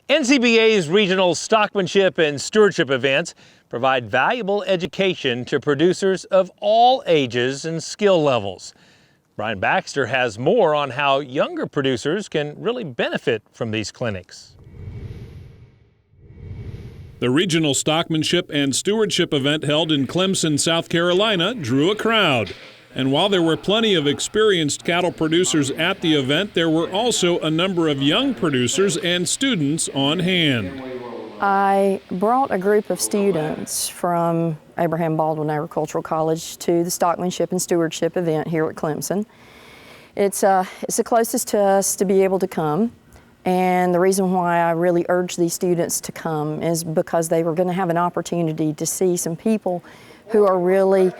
NCBA's regional stockmanship and stewardship events provide valuable education to producers of all ages and skill levels. Brian Baxter has more on how younger producers can really benefit from these clinics. The regional stockmanship and stewardship event held in Clemson, South Carolina, drew a crowd. And while there were plenty of experienced cattle producers at the event, there were also a number of young producers and students on hand. I brought a group of students from Abraham Baldwin Agricultural College to the Stockmanship and Stewardship event here at Clemson. It's the closest to us to be able to come. And the reason why I really urge these students to come is because they were going to have an opportunity to see some people who are really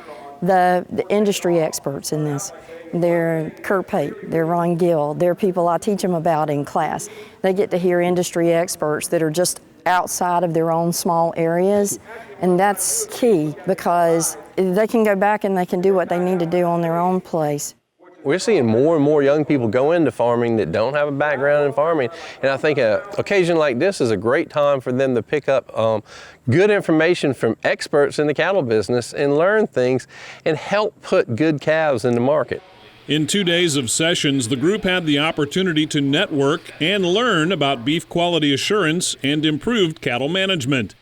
the industry experts in this. They're Kurt Pate, they're Ron Gill, they're people I teach them about in class. They get to hear industry experts that are just outside of their own small areas, and that's key because they can go back and they can do what they need to do on their own place. We're seeing more and more young people go into farming that don't have a background in farming, and I think an occasion like this is a great time for them to pick up good information from experts in the cattle business and learn things and help put good calves in the market. In 2 days of sessions, the group had the opportunity to network and learn about beef quality assurance and improved cattle management.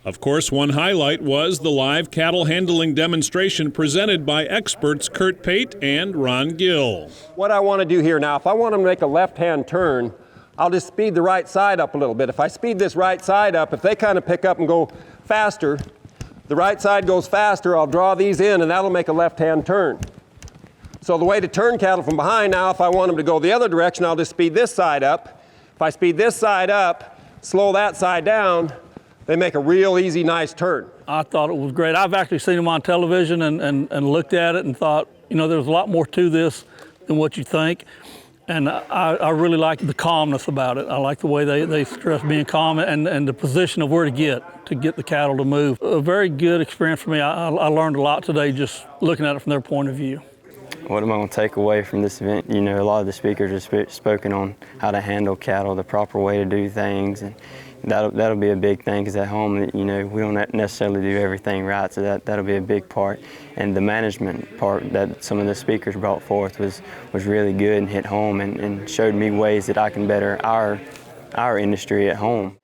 Of course, one highlight was the live cattle handling demonstration presented by experts Kurt Pate and Ron Gill. What I want to do here now, if I want to make a left-hand turn, I'll just speed the right side up a little bit. If I speed this right side up, if they kind of pick up and go faster, the right side goes faster, I'll draw these in and that'll make a left-hand turn. So the way to turn cattle from behind now, if I want them to go the other direction, I'll just speed this side up. If I speed this side up, slow that side down, they make a real easy, nice turn. I thought it was great. I've actually seen them on television and looked at it and thought, you know, there's a lot more to this than what you think. And I really like the calmness about it. I like the way they stress being calm and the position of where to get the cattle to move. A very good experience for me. I learned a lot today just looking at it from their point of view. What am I going to take away from this event? You know, a lot of the speakers have spoken on how to handle cattle, the proper way to do things, and that'll be a big thing because at home, you know, we don't necessarily do everything right, so that'll be a big part. And the management part that some of the speakers brought forth was really good and hit home and showed me ways that I can better our industry at home.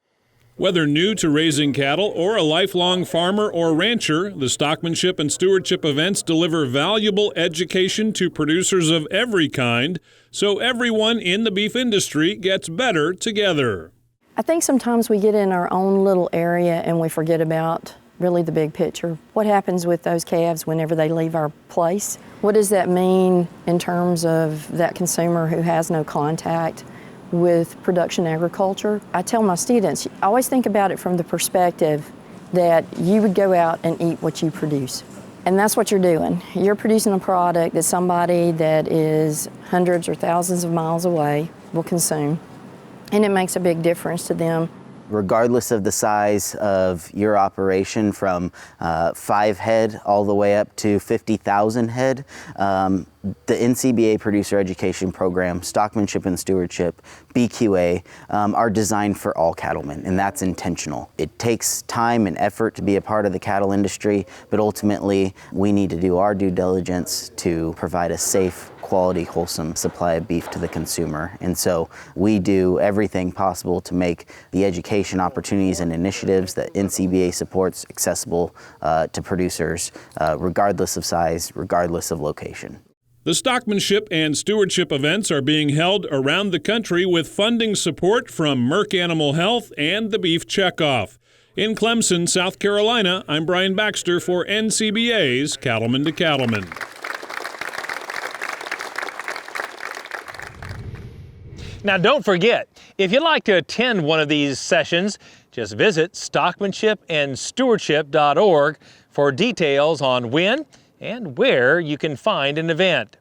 Whether new to raising cattle or a lifelong farmer or rancher, the stockmanship and stewardship events deliver valuable education to producers of every kind, so everyone in the beef industry gets better together. I think sometimes we get in our own little area and we forget about really the big picture. What happens with those calves whenever they leave our place? What does that mean in terms of that consumer who has no contact with production agriculture? I tell my students, I always think about it from the perspective that you would go out and eat what you produce. And that's what you're doing. You're producing a product that somebody that is hundreds or thousands of miles away will consume. And it makes a big difference to them. Regardless of the size of your operation, from 5 head all the way up to 50,000 head, the NCBA Producer Education Program, Stockmanship and Stewardship, BQA, are designed for all cattlemen, and that's intentional. It takes time and effort to be a part of the cattle industry, but ultimately we need to do our due diligence to provide a safe, quality, wholesome supply of beef to the consumer. And so we do everything possible to make the education opportunities and initiatives that NCBA supports accessible to producers, regardless of size, regardless of location. The stockmanship and stewardship events are being held around the country with funding support from Merck Animal Health and the Beef Checkoff. In Clemson, South Carolina, I'm Brian Baxter for NCBA's Cattleman to Cattleman. Now, don't forget, if you'd like to attend one of these sessions, just visit stockmanshipandstewardship.org for details on when and where you can find an event.